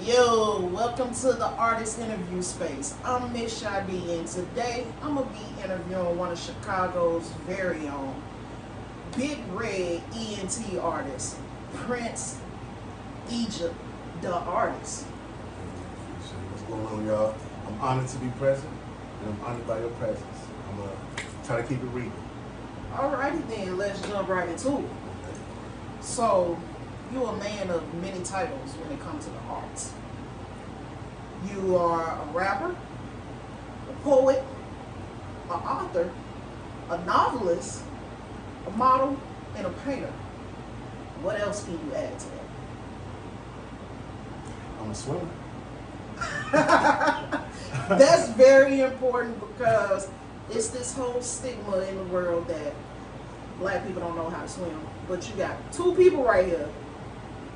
Yo, welcome to the artist interview space. I'm Miss Shadi, and today I'm gonna be interviewing one of Chicago's very own Big Red ENT artist, Prince Egypt, the artist. What's going on, y'all? I'm honored to be present, and I'm honored by your presence. I'm gonna try to keep it real. Alrighty then, let's jump right into it. So, you're a man of many titles when it comes to the arts. You are a rapper, a poet, an author, a novelist, a model, and a painter. What else can you add to I'm a swimmer. that? That's very important because it's this whole stigma in the world that black people don't know how to swim. But you got two people right here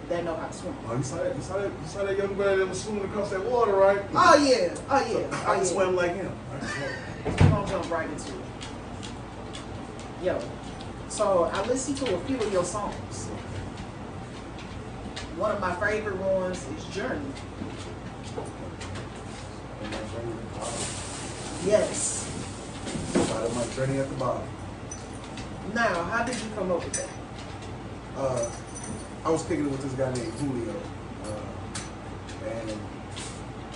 that know how to swim. Oh, you saw that? You saw that young man that was swimming across that water, right? Oh yeah, oh yeah. So I can swim like him. I can swim. We're gonna jump right into it. Yo, so I listened to a few of your songs. One of my favorite ones is Journey. Yes. Started my journey at the bottom. Now, how did you come up with that? I was kicking it with this guy named Julio, and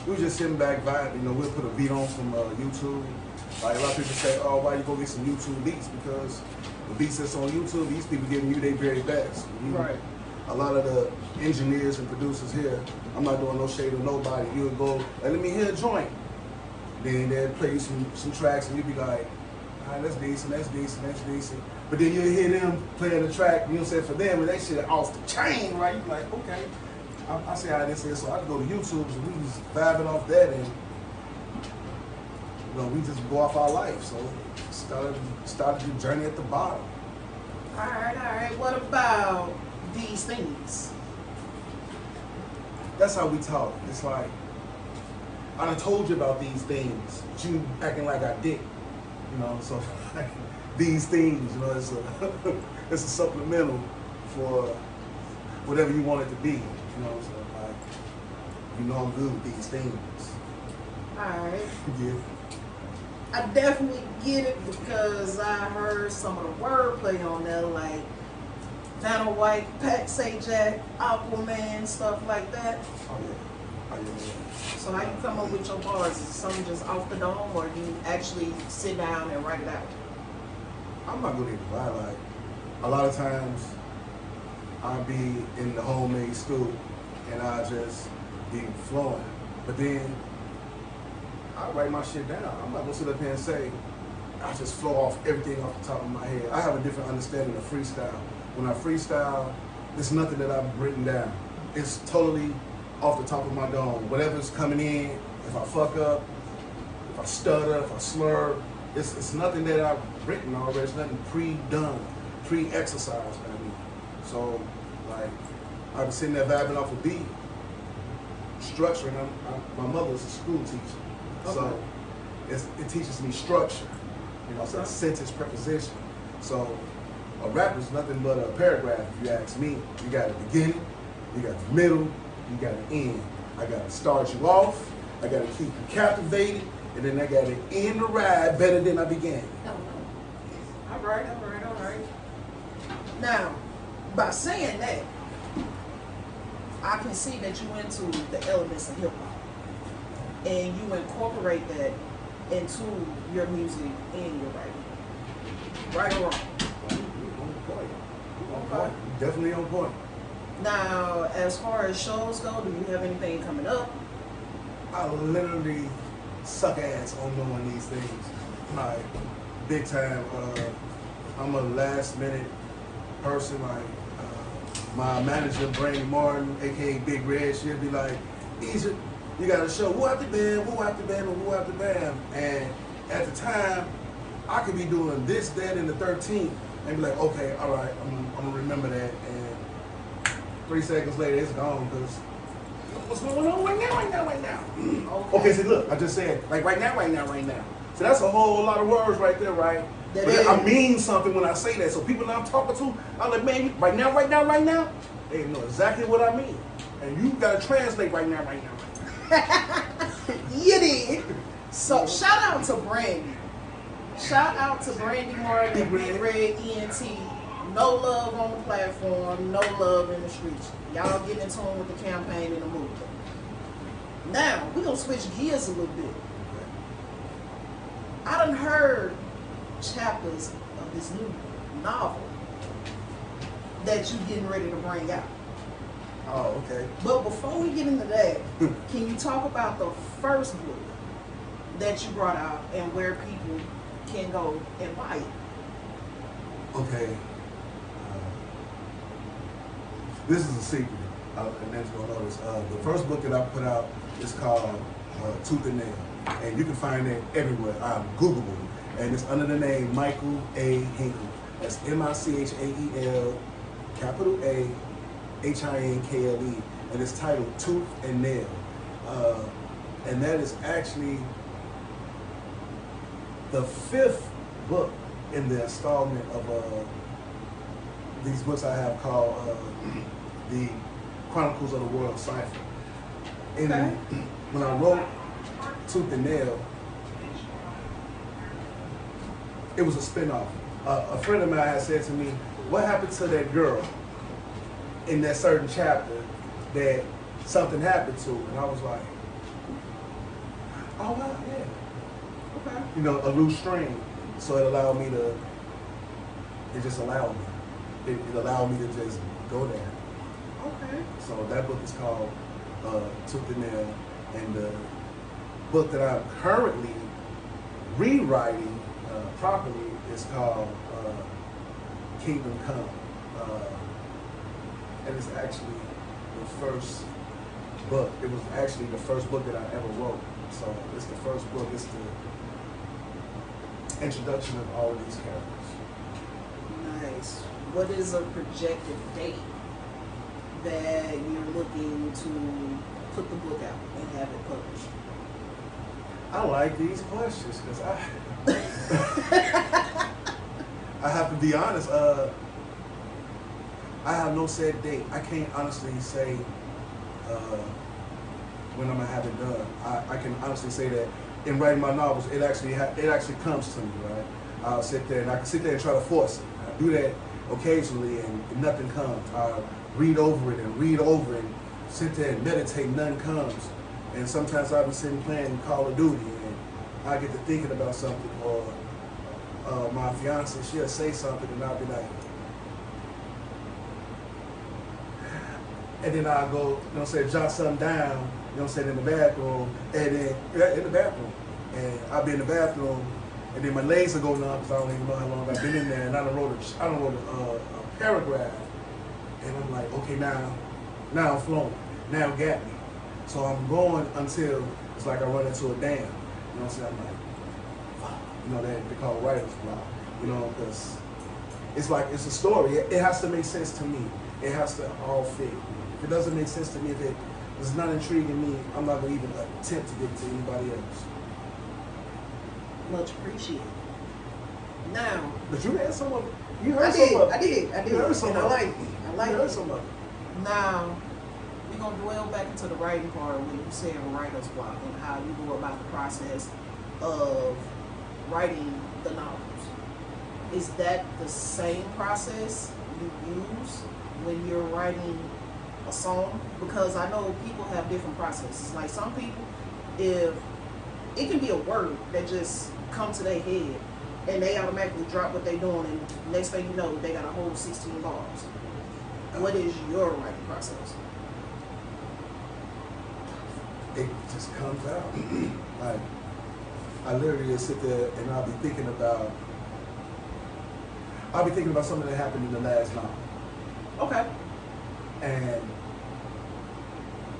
we were just sitting back vibing. You know, we'll put a beat on from YouTube. Like a lot of people say, "Oh, why you go get some YouTube beats?" Because the beats that's on YouTube, these people giving you their very best. Right. A lot of the engineers and producers here, I'm not doing no shade of nobody. You would go, hey, let me hear a joint. Then they'd play you some tracks, and you'd be like, all right, that's decent, that's decent, that's decent. But then you hear them playing the track, you know what I'm saying, for them, and they shit off the chain, right? You be like, okay, I see how this is. So I go to YouTube, and we just vibing off that, and you know, we just go off our life. So started the journey at the bottom. All right. What about these things? That's how we talk. It's like, I done told you about these things, but you acting like I did. You know, so these things, you know, it's a it's a supplemental for whatever you want it to be. You know, so like, you know, I'm good with these things. All right. Yeah. I definitely get it because I heard some of the wordplay on there, like Vanna White, Pat Sajak, Aquaman, stuff like that. Oh yeah. Oh yeah. So how you come up with your bars? Is it something just off the dome, or do you actually sit down and write it out? I'm not gonna even lie. Like a lot of times, I'll be in the homemade stew and I just be flowing. But then I write my shit down. I'm not gonna sit up here and say I just flow off everything off the top of my head. I have a different understanding of freestyle. When I freestyle, it's nothing that I've written down. It's totally off the top of my dome. Whatever's coming in, if I fuck up, if I stutter, if I slur, it's nothing that I've written already. It's nothing pre-done, pre-exercised by me. So, like, I was sitting there vibing off a beat, structuring. My mother's a school teacher, so it teaches me structure. You know, so sentence, preposition. So, a rapper's nothing but a paragraph. If you ask me, you got a beginning, you got the middle, you got an end. I got to start you off, I got to keep you captivated, and then I got to end the ride better than I began. All right. Now, by saying that, I can see that you into the elements of hip hop, and you incorporate that into your music and your writing. Right or wrong? Okay. Definitely on point. Now, as far as shows go, do you have anything coming up? I literally suck ass on doing these things. Like, big time. I'm a last minute person. Like, my manager, Brandon Martin, aka Big Red, she'll be like, Egypt, you got a show. Who after bam, who after bam, and who after bam. And at the time, I could be doing this, that, and the 13th, and be like, okay, all right, I'm gonna remember that. And 3 seconds later, it's gone because what's going on right now? Okay, so look, I just said, like right now. So that's a whole lot of words right there, right? But I mean something when I say that. So people that I'm talking to, I'm like, man, right now, they know exactly what I mean. And you gotta translate right now. You did. So shout out to Brandy. Shout out to Brandy Martin and Big Red ENT. No love on the platform, no love in the streets. Y'all getting in tune with the campaign and the movement. Now, we're gonna switch gears a little bit. I done heard chapters of this new novel that you getting ready to bring out. Oh, okay. But before we get into that, can you talk about the first book that you brought out and where people can go and buy it? Okay. This is a secret, and that's going on. The first book that I put out is called Tooth and Nail, and you can find it everywhere. I'm Googleable, and it's under the name Michael A. Hinkle. That's M-I-C-H-A-E-L, capital A, H-I-N-K-L-E, and it's titled Tooth and Nail. And that is actually the 5th book in the installment of these books I have called The Chronicles of the World Cipher. And Okay. when I wrote Tooth and Nail, it was a spinoff. A friend of mine had said to me, what happened to that girl in that certain chapter that something happened to? And I was like, oh wow, yeah. Okay. You know, a loose string. So it allowed me to, it just allowed me. It allowed me to just go there. Okay. So that book is called Tooth and Nail, and the book that I'm currently rewriting properly is called Kingdom Come, and it's actually the first book. It was actually the first book that I ever wrote. So it's the first book. It's the introduction of all of these characters. Nice. What is a projected date that you're looking to put the book out and have it published? I like these questions because I have to be honest. I have no set date. I can't honestly say when I'm gonna have it done. I can honestly say that in writing my novels, it actually comes to me, right? I'll sit there and I can sit there and try to force it. I do that occasionally and nothing comes. I read over it and sit there and meditate, none comes. And sometimes I'll be sitting playing Call of Duty and I get to thinking about something, or my fiance, she'll say something and I'll be like, and then I'll go, you know what I'm saying, jot something down, you know what I'm saying, in the bathroom, and then, in the bathroom, and I'll be in the bathroom, and then my legs will go numb because I don't even know how long I've been in there, and I done wrote a paragraph, and I'm like, okay, now I'm flowing, now got me. So I'm going until it's like I run into a dam, you know what I'm saying, I'm like, fuck, you know, they call it writer's block, you know, because it's like, it's a story, it has to make sense to me, it has to all fit. If it doesn't make sense to me, if it is not intriguing me, I'm not going to even attempt to give it to anybody else. Much appreciated. Now, but you had some of it. You heard some of it. I did. You heard some and of I it. like it. I like You heard it. some of it. Now, we're going to dwell back into the writing part when you said writer's block and how you go about the process of writing the novels. Is that the same process you use when you're writing a song? Because I know people have different processes. Like some people, if it can be a word that just comes to their head and they automatically drop what they're doing, and next thing you know, they got a whole 16 bars. What is your writing process? It just comes out. Like, I literally just sit there and I'll be thinking about something that happened in the last novel. Okay. And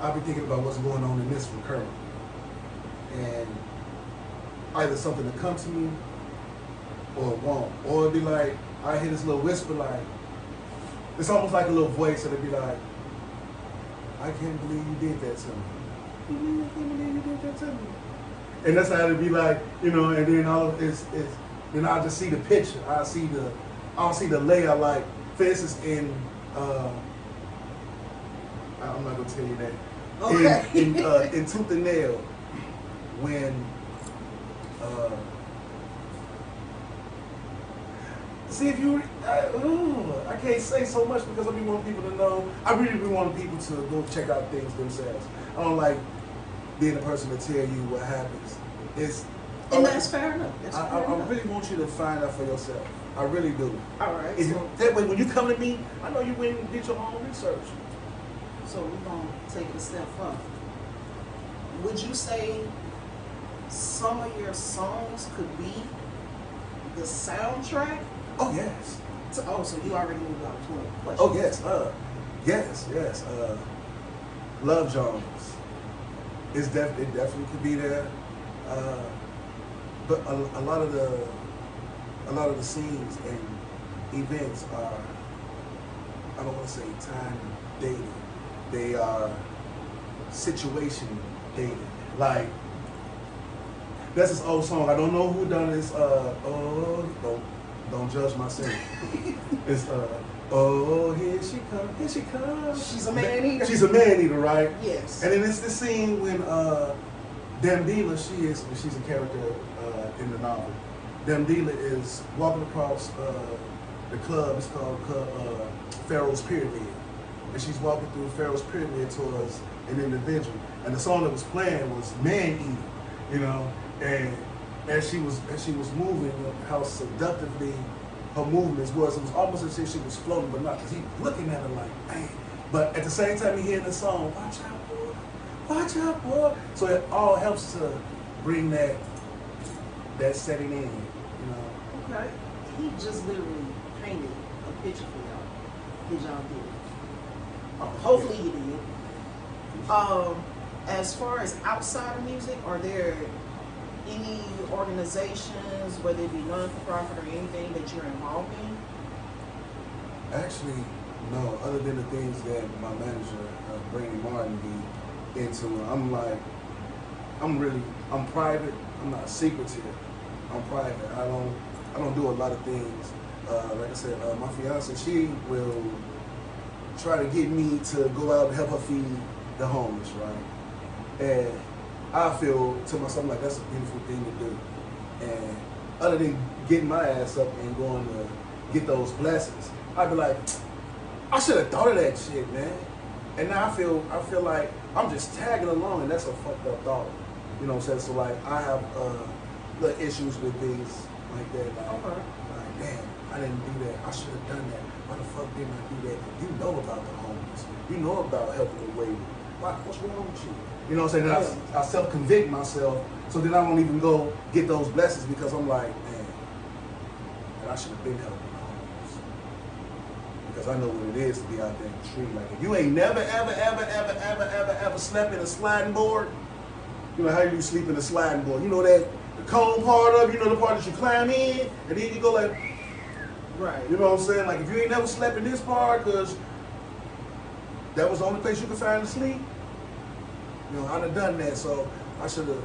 I'll be thinking about what's going on in this one currently. And either something will come to me or it won't. Or it'll be like, I hear this little whisper, like, it's almost like a little voice, and it'll be like, I can't believe you did that to me. I can't believe you did that to me. And that's how it'll be like, you know, and then all of it's then I'll just see the picture. I'll see the layout, like, for instance, in I'm not gonna tell you that. Okay. In Tooth and Nail, when see if you, I can't say so much because I be wanting people to know. I really be wanting people to go check out things themselves. I don't like being the person to tell you what happens. And that's fair enough. I really want you to find out for yourself. I really do. All right. That way, when you come to me, I know you went and did your own research. So we're gonna take it a step further. Would you say some of your songs could be the soundtrack? Oh yes. So you already moved on to a question. Oh yes. Yes. Love Jones. It definitely could be there. But a lot of the scenes and events are, I don't want to say time dated. They are situation dated. Like, that's this old song. I don't know who done this. Don't judge my singing. It's oh, here she comes. She's a man eater. She's a man eater, right? Yes. And then it's the scene when Damdila, she's a character in the novel. Damdila is walking across the club. It's called Pharaoh's Pyramid, and she's walking through Pharaoh's Pyramid towards an individual. And the song that was playing was Man Eater, you know. And as she was moving, how seductively her movements was. It was almost as if she was floating, but not, because he was looking at her like, man. But at the same time, he hearing the song, watch out, boy. Watch out, boy. So it all helps to bring that setting in, you know. Okay. He just literally painted a picture for y'all. Did y'all do it? Hopefully he did. As far as outside of music, are there any organizations, whether it be non-for-profit or anything, that you're involved in? Actually, no. Other than the things that my manager, Brady Martin, be into, I'm private. I'm not secretive. I'm private. I don't do a lot of things. Like I said, my fiance, she will try to get me to go out and help her feed the homeless, right? And I feel to myself like that's a beautiful thing to do. And other than getting my ass up and going to get those blessings, I'd be like, I should have thought of that shit, man. And now I feel like I'm just tagging along, and that's a fucked up thought. You know what I'm saying? So like I have little issues with things like that. Like damn, I didn't do that. I should have done that. Why the fuck didn't I do that? You know about the homeless. You know about helping the wayward. What's wrong with you? You know what I'm saying? I self-convict myself, so then I don't even go get those blessings because I'm like, man, I should have been helping the homeless. Because I know what it is to be out there in the street. Like, if you ain't never, ever slept in a sliding board, you know how you sleep in a sliding board. You know that, the cone part of, you know the part that you climb in, and then you go like, right. You know what I'm saying? Like, if you ain't never slept in this part, because that was the only place you could find to sleep, you know, I'd have done that, so I should have,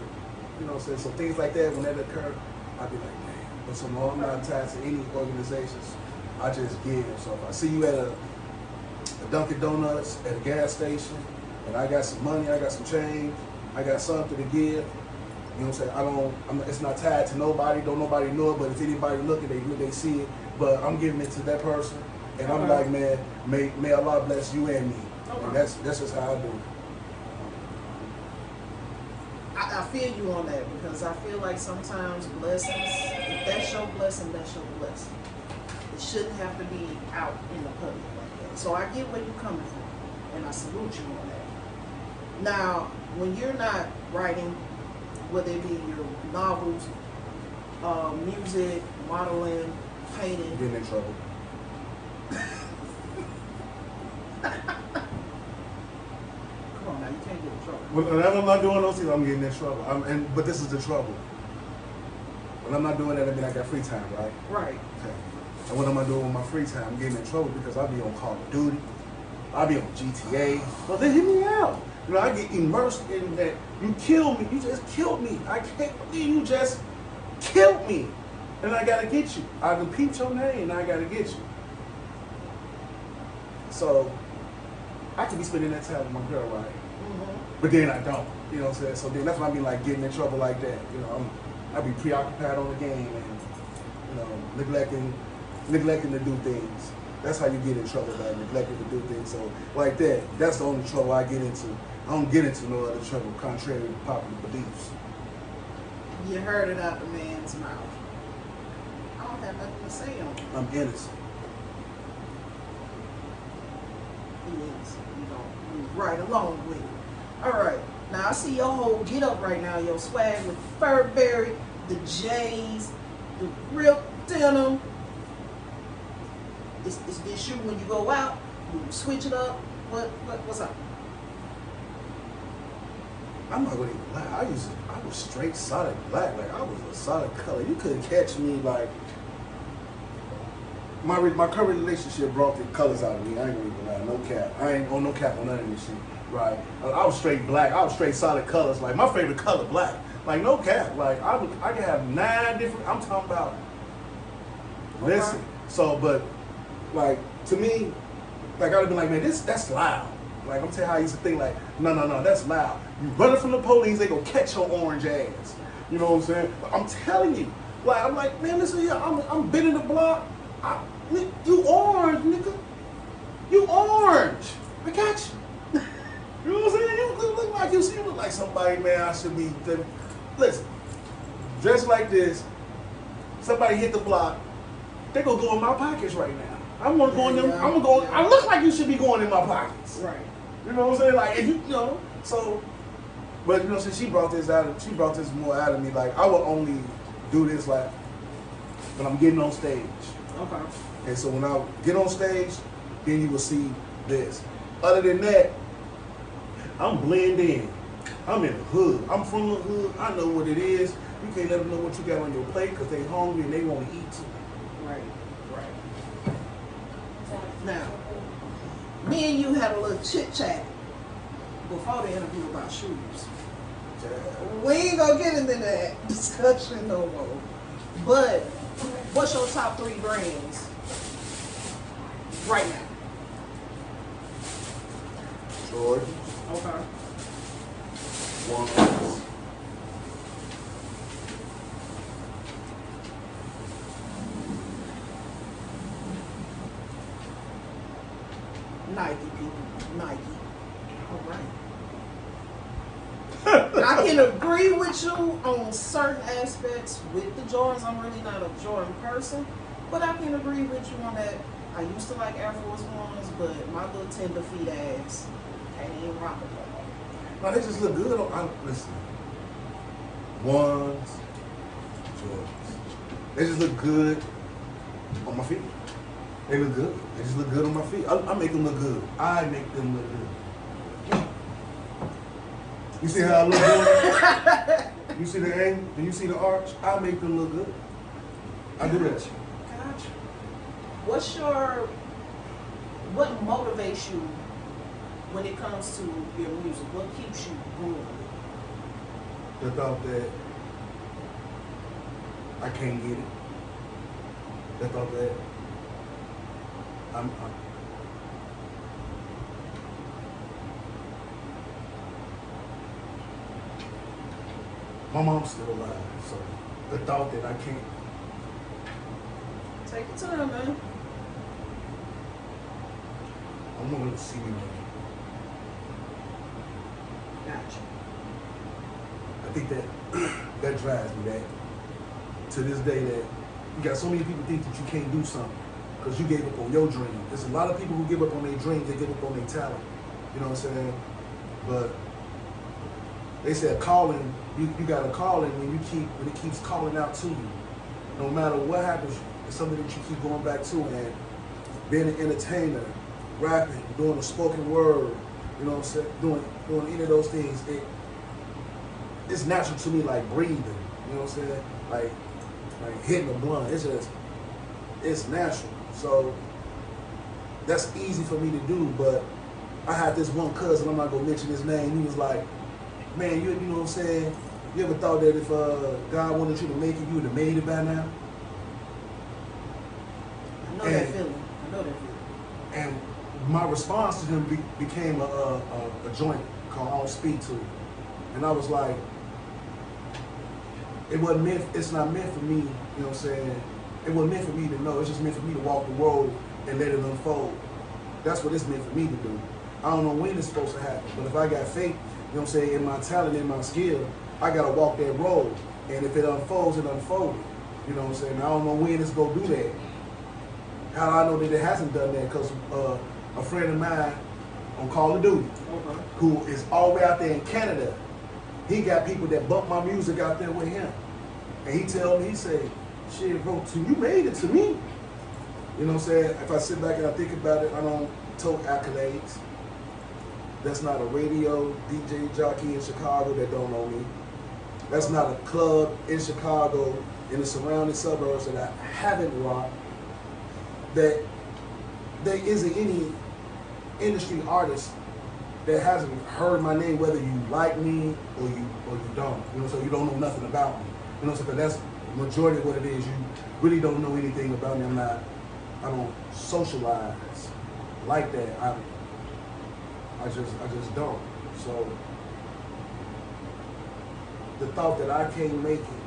you know what I'm saying? So things like that, when that occur, I'd be like, damn. But so no, I'm not tied to any organizations. I just give. So if I see you at a Dunkin' Donuts, at a gas station, and I got some money, I got some change, I got something to give, you know what I'm saying? It's not tied to nobody, don't nobody know it, but if anybody looking, they see it. But I'm giving it to that person, and I'm like, man, may Allah bless you and me. And that's just how I do it. I feel you on that, because I feel like sometimes blessings, if that's your blessing, that's your blessing. It shouldn't have to be out in the public like that. So I get where you're coming from, and I salute you on that. Now, when you're not writing, whether it be your novels, music, modeling, painting. Getting in trouble. Come on now, you can't get in trouble. Whenever I'm not doing those things, I'm getting in trouble. But this is the trouble. When I'm not doing that, I mean I got free time, right? Right. Okay. And what am I doing with my free time? I'm getting in trouble because I'll be on Call of Duty. I'll be on GTA. Well, then hit me out. You know, I get immersed in that. You killed me. You just killed me. I can't believe you just killed me. And I gotta get you. I repeat your name and I gotta get you. So I could be spending that time with my girl, right? But then I don't. You know what I'm saying? So then that's why I mean like getting in trouble like that. You know, I be preoccupied on the game and neglecting to do things. That's how you get in trouble, by neglecting to do things. So like that, that's the only trouble I get into. I don't get into no other trouble, contrary to popular beliefs. You heard it out the man's mouth. I don't have nothing to say on it. I'm innocent. He is. You know, move right along with it. All right. Now I see your whole get up right now, your swag with Burberry, the J's, the ripped denim. Is this you when you go out? You switch it up? What's up? I'm not gonna even lie. I was straight solid black. Like I was a solid color. You couldn't catch me like my current relationship brought the colors out of me. I ain't gonna even lie. No cap. I ain't on no cap on none of this shit. Right. I was straight black. I was straight solid colors. Like my favorite color, black. Like no cap. Like I can have 9 different. I'm talking about. Okay. Listen. So, but like to me, like I'd have been like, man, that's loud. Like I'm telling you how I used to think. Like no, that's loud. You running from the police, they gonna catch your orange ass. You know what I'm saying? I'm telling you. Like I'm like, man, listen here. I'm bending the block. You orange, nigga. You orange. I got you. You know what I'm saying? You look like you look like somebody, man. I should be. Listen, dressed like this. Somebody hit the block. They gonna go in my pockets right now. I'm gonna go in them. I'm gonna go. Yeah. I look like you should be going in my pockets. Right. You know what I'm saying? Like if you know. So, but you know, since she brought this more out of me. Like I will only do this like when I'm getting on stage. Okay. And so when I get on stage, then you will see this. Other than that, I'm blend in. I'm in the hood. I'm from the hood. I know what it is. You can't let them know what you got on your plate because they hungry and they want to eat too. Right. Now, me and you had a little chit chat before the interview about shoes. We ain't gonna get into that discussion no more. But what's your top 3 brands right now? Jordan. Okay. One. Nike, people. Nike. All right. I can agree with you on certain aspects with the Jordans. I'm really not a Jordan person, but I can agree with you on that. I used to like Air Force Ones, but my little tender feet ass can't even rock them. No, they just look good. Listen, ones, Jordans. They just look good on my feet. They look good. They just look good on my feet. I make them look good. I make them look good. You see how I look good? You see the angle? Do you see the arch? I make them look good. I do that. Gotcha. What motivates you when it comes to your music? What keeps you going? The thought that I can't get it. The thought that my mom's still alive, so the thought that I can't. Take your time, man. I want her to see me make it. Gotcha. I think that drives me. That to this day, that you got so many people think that you can't do something because you gave up on your dream. There's a lot of people who give up on their dreams. They give up on their talent. You know what I'm saying? But they said calling. You got a calling when it keeps calling out to you. No matter what happens, it's something that you keep going back to. And being an entertainer, rapping, doing a spoken word, you know what I'm saying, doing any of those things, it's natural to me, like breathing. You know what I'm saying? Like hitting a blunt. It's natural. So that's easy for me to do. But I had this one cousin, I'm not gonna mention his name. He was like, man, you know what I'm saying? You ever thought that if God wanted you to make it, you would have made it by now? I know that feeling. And my response to him became a joint called I Don't Speak To. And I was like, it's not meant for me, you know what I'm saying? It wasn't meant for me to know, it's just meant for me to walk the road and let it unfold. That's what it's meant for me to do. I don't know when it's supposed to happen, but if I got faith, you know what I'm saying, in my talent, in my skill, I gotta walk that road. And if it unfolds, it unfolded. You know what I'm saying? I don't know when it's gonna do that. How I know that it hasn't done that? Because a friend of mine on Call of Duty, who is all the way out there in Canada, he got people that bump my music out there with him. And he tell me, he say, shit, bro, you made it to me. You know what I'm saying? If I sit back and I think about it, I don't tote accolades. That's not a radio DJ jockey in Chicago that don't know me. That's not a club in Chicago in the surrounding suburbs that I haven't rocked. That there isn't any industry artist that hasn't heard my name, whether you like me or you don't. You know, so you don't know nothing about me. You know, so that's the majority of what it is. You really don't know anything about me. I don't socialize like that. I just don't. So the thought that I can't make it,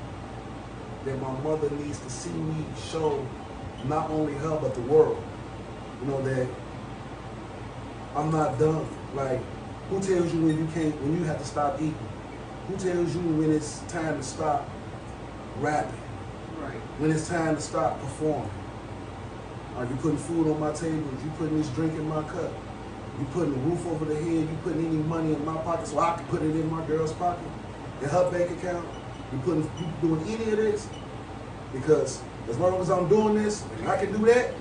that my mother needs to see me show not only her but the world, you know, that I'm not done. Like, who tells you when you have to stop eating? Who tells you when it's time to stop rapping? Right. When it's time to stop performing? Are you putting food on my table? You putting this drink in my cup? You putting a roof over the head? You putting any money in my pocket so I can put it in my girl's pocket? In her bank account? You doing any of this? Because as long as I'm doing this and I can do that,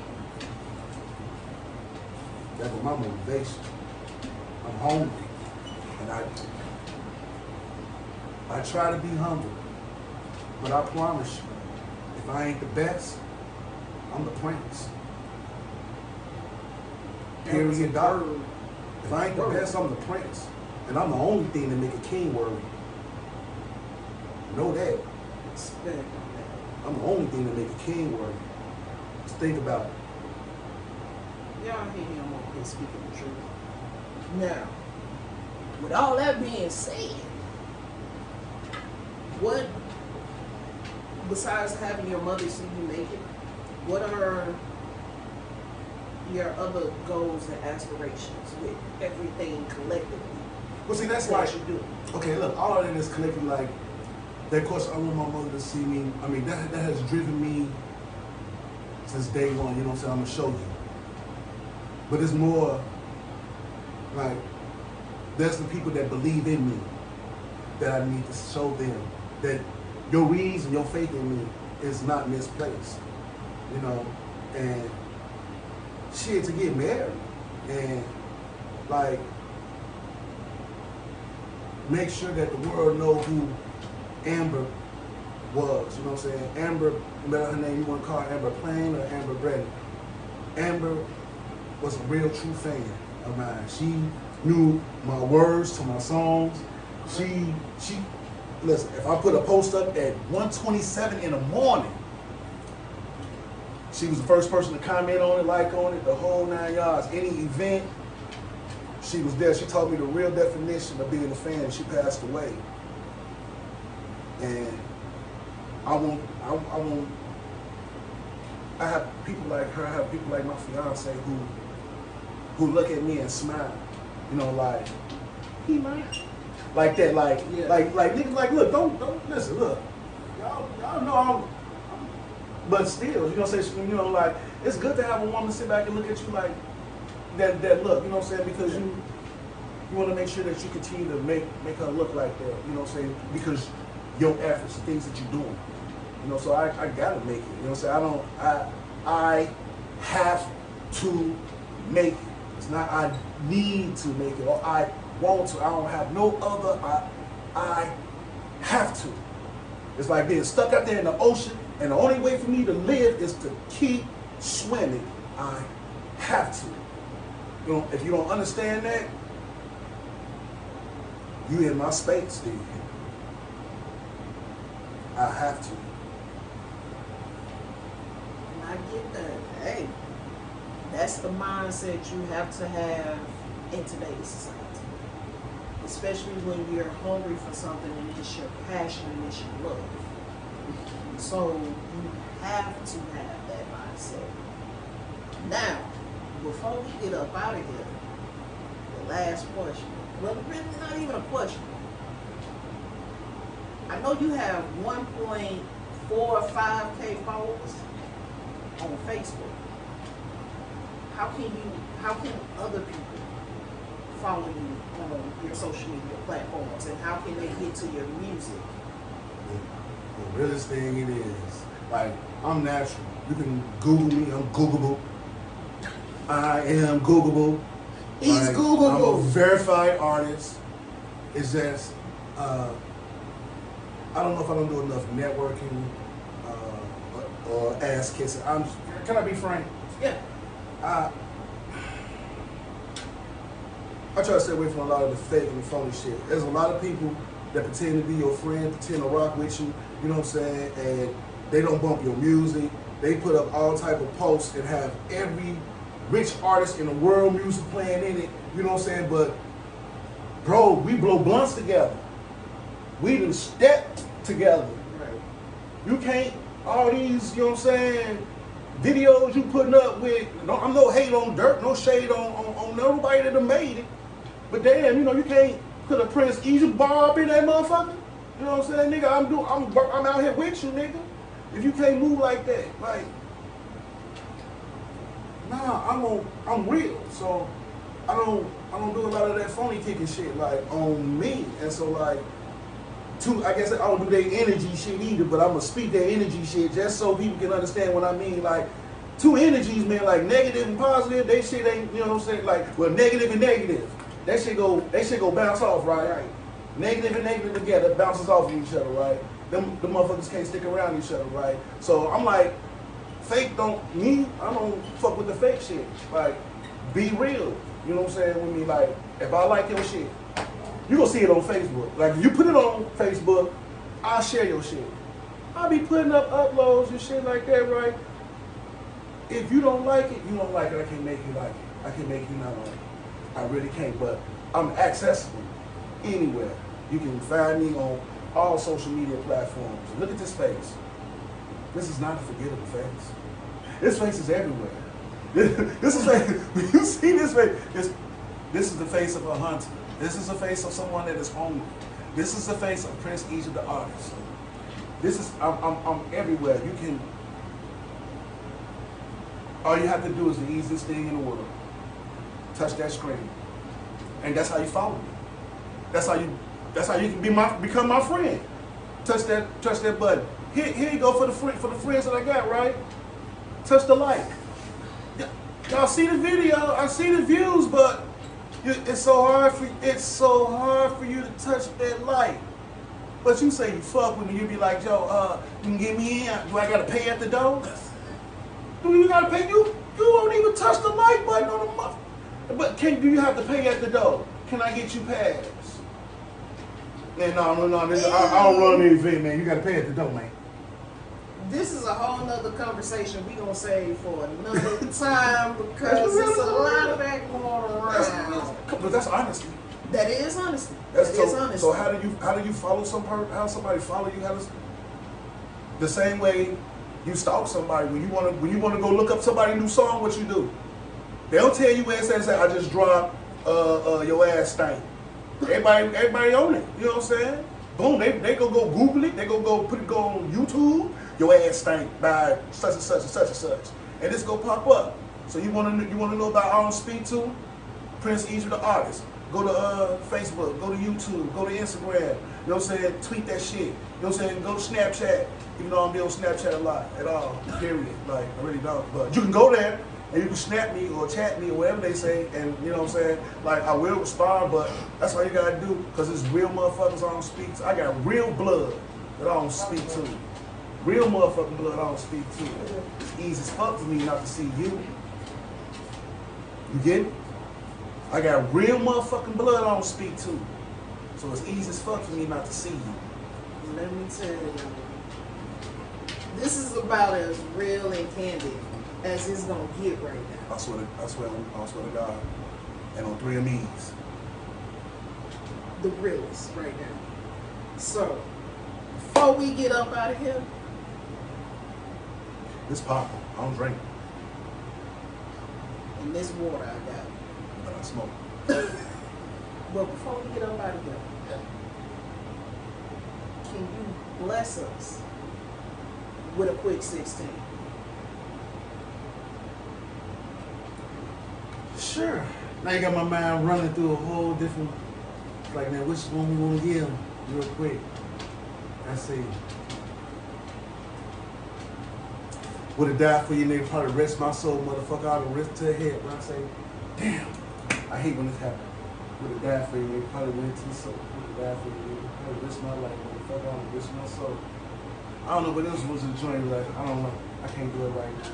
that's my motivation. I'm hungry. And I try to be humble. But I promise you, if I ain't the best, I'm the prince. Period. Dog. If I ain't the best, I'm the prince. And I'm the only thing that make a king worry. Know that. Respect on that. I'm the only thing that make a king worry. Just think about it. Y'all hear him over here speaking the truth. Now, with all that being said, what, besides having your mother see you make it, what are your other goals and aspirations with everything collectively? Well, see, that's What like, you do. okay, look, all of that is collectively like, that course, I want my mother to see me. I mean, that has driven me since day one, you know what I'm saying? I'm gonna show you. But it's more like, there's the people that believe in me that I need to show them that your reason, your faith in me is not misplaced, you know? And shit, to get married and like make sure that the world know who Amber was, you know what I'm saying? Amber, remember her name, you want to call her Amber Plain or Amber Brennan? Amber was a real true fan of mine. She knew my words to my songs. She listen, if I put a post up at 1:27 in the morning, she was the first person to comment on it, like on it, the whole 9 yards. Any event, she was there. She taught me the real definition of being a fan. She passed away. And I have people like her, I have people like my fiance who look at me and smile. You know, like, he might. Like that, like, yeah. like niggas like, look, don't listen, look. Y'all know but still, you know what I'm saying? You know, like, it's good to have a woman sit back and look at you like that look, you know what I'm saying? Because you want to make sure that you continue to make her look like that, you know what I'm saying? Because your efforts, the things that you're doing. You know, so I gotta make it. You know what I'm saying? I have to make it. It's not I need to make it or I want to. I don't have no other. I have to. It's like being stuck out there in the ocean, and the only way for me to live is to keep swimming. I have to. You know, if you don't understand that, you in my space, dude. I have to. And I get that. Hey, that's the mindset you have to have in today's society. Especially when you're hungry for something and it's your passion and it's your love. So you have to have that mindset. Now, before we get up out of here, the last question. Well, really not even a question. I know you have 1.45K followers on Facebook. How can other people follow you on your social media platforms, and how can they get to your music? The realest thing it is, like, I'm natural. You can Google me, I'm Googleable. I am Googleable. He's like, Googleable. I'm a verified artist. It's just, I don't know if I don't do enough networking or ass kissing. Can I be frank? Yeah. I try to stay away from a lot of the fake and the phony shit. There's a lot of people that pretend to be your friend, pretend to rock with you, you know what I'm saying, and they don't bump your music. They put up all type of posts and have every rich artist in the world music playing in it, you know what I'm saying, but bro, we blow blunts together. We done step together. Right. You can't, all these, you know what I'm saying, videos you putting up with, I'm no hate on Dirt, no shade on nobody that done made it. But damn, you know, you can't put a Prince Egypt Bob in that motherfucker. You know what I'm saying, nigga? I'm out here with you, nigga. If you can't move like that, like, nah, I'm real. So I don't do a lot of that phony kicking shit like on me. And so like, I guess I don't do their energy shit either, but I'm gonna speak their energy shit just so people can understand what I mean. Like, two energies, man, like negative and positive, they shit ain't, you know what I'm saying? Like, well, negative and negative. That shit go bounce off, right? Negative and negative together bounces off of each other, right? The motherfuckers can't stick around each other, right? So I'm like, I don't fuck with the fake shit. Like, be real. You know what I'm saying with me? Like, if I like your shit, you gonna see it on Facebook. Like, if you put it on Facebook, I'll share your shit. I'll be putting up uploads and shit like that, right? If you don't like it, you don't like it. I can't make you like it. I can make you not like it. I really can't, but I'm accessible anywhere. You can find me on all social media platforms. Look at this face. This is not a forgettable face. This face is everywhere. This is like, when you see this face, this is the face of a hunter. This is the face of someone that is hungry. This is the face of Prince Egypt, the artist. This is, I'm everywhere. You can, all you have to do is the easiest thing in the world. Touch that screen. And that's how you follow me. That's how you can become my friend. Touch that button. Here you go for the friends that I got, right? Touch the like. Y'all see the video, I see the views, but it's so hard for you to touch that like. But you say you fuck with me, you be like, yo, you can get me in. Do I gotta pay at the door? Do you gotta pay? You won't even touch the like button on the motherfucker. But do you have to pay at the door? Can I get you pass? Man, no, I don't run the event, man. You gotta pay at the door, man. This is a whole nother conversation we gonna save for another time because there's a lot of that going around. But that's honesty. That is honesty. Honesty. So how do you follow how somebody follow you? The same way you stalk somebody when you wanna go look up somebody's new song, what you do? They don't tell you where it says I just dropped your ass stank. Everybody on it. You know what I'm saying? Boom, they go Google it, they go on YouTube, your ass stank by such and such and such and such. And this go pop up. So you wanna know about I Don't Speak To? Prince Egypt the artist. Go to Facebook, go to YouTube, go to Instagram, you know what I'm saying? Tweet that shit. You know what I'm saying? Go to Snapchat. Even though I don't be on Snapchat a lot at all. Period. Like, I really don't. But you can go there. And you can snap me or chat me or whatever they say, and you know what I'm saying? Like, I will respond, but that's all you gotta do, because it's real motherfuckers I don't speak to. I got real blood that I don't speak to. Real motherfucking blood I don't speak to. It's easy as fuck for me not to see you. You get it? I got real motherfucking blood I don't speak to. So it's easy as fuck for me not to see you. Let me tell you, this is about as real and candid as it's gonna get right now. I swear to God. And on 3 of me's. The realest right now. So, before we get up out of here, This pop, I don't drink, and this water I got. but I smoke. But before we get up out of here, can you bless us with a quick 16? Sure. Now you got my mind running through a whole different, like, man, which one we want to give him real quick. I see. Would have died for you, nigga. Probably rest my soul, motherfucker. I'd have ripped to the head when I say, damn. I hate when this happens. Would have died for you, nigga. Probably went to the soul. Would have died for you, nigga. Probably risked my life, motherfucker. I'd have risked my soul. I don't know, but this was a joint. Like, I don't know. I can't do it right now.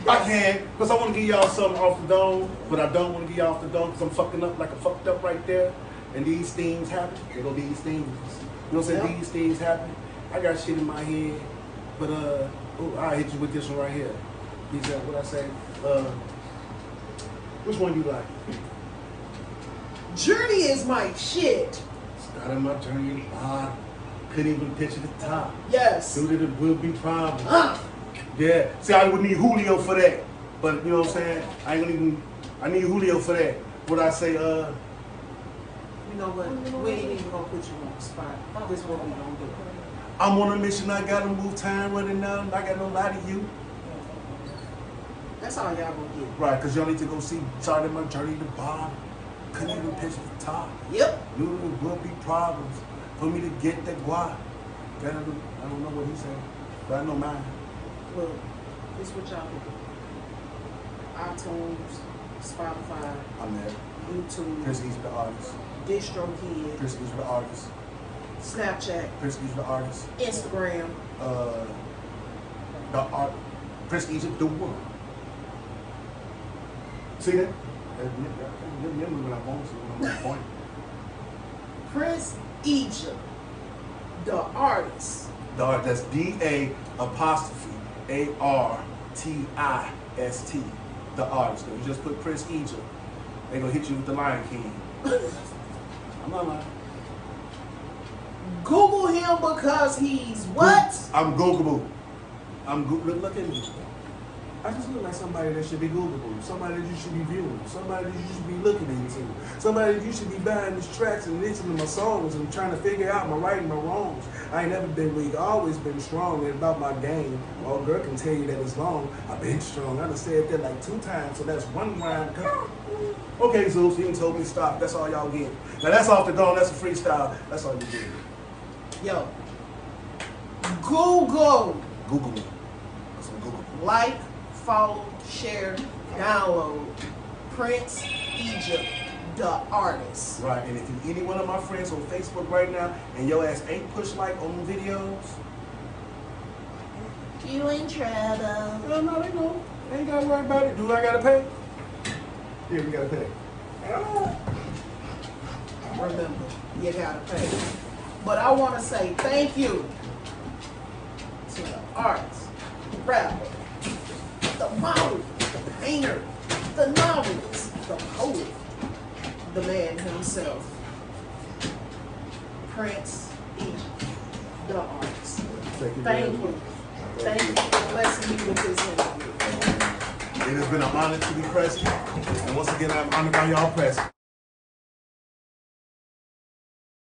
I can, because I want to give y'all something off the dome, but I don't want to give y'all off the dome because I'm fucking up like I fucked up right there. And these things happen. They go these things. You know what I'm saying? These things happen. I got shit in my head, but I'll hit you with this one right here. These what I say. Which one you like? Journey is my shit. Started my journey in the bottom. Couldn't even picture the top. Yes. Knew that it would be problems. Yeah. See, I would need Julio for that. But you know what I'm saying? I need Julio for that. What I say, You know what? We ain't even gonna put you on the spot. This is what we gonna do. I'm on a mission, I gotta move time running down. I got no lie to you. That's all y'all gonna get. Right, because y'all need to go see started my journey to the bottom. Couldn't even picture the top. Yep. Knew there would be problems for me to get that guap. I don't know what he said, but I know mine. Look, this what y'all do. iTunes, Spotify, I'm there. YouTube, Prisky's the artist. DistroKid, Prisky's the artist. Snapchat, Prisky's the artist. Instagram. The art. Prisky's the one. See that? Remember when I want to, when I'm on point. Prince Egypt, the artist. The art, that's D-A apostrophe A-R-T-I-S-T. The artist. You just put Prince Egypt, they gonna hit you with the Lion King. I'm not lying. Google him because he's what? I'm Googleable. Look at me. I just look like somebody that should be Googleable, somebody that you should be viewing, somebody that you should be looking into, somebody that you should be buying these tracks and listening to my songs and trying to figure out my right and my wrongs. I ain't never been weak, I always been strong and about my game. All girl can tell you that it's long. I've been strong. I done said that like 2 times, so that's 1 rhyme. Okay, Zeus, you told me stop. That's all y'all get. Now that's off the dome. That's a freestyle. That's all you get. Yo. Google. Google me. That's what Google. Like, follow, share, download. Prince Egypt, the artist. Right, and if you any one of my friends on Facebook right now and your ass ain't push like on the videos, You in trouble. well, no, they know. They ain't gotta worry about it. Do I gotta pay? Yeah, we gotta pay. Remember, you gotta pay. But I want to say thank you to the artist, the rapper, the model, the painter, the novelist, the poet, the man himself, Prince Egypt, the artist. Thank you. Thank you for blessing me with this interview. It has been an honor to be present. And once again, I'm honored by y'all present.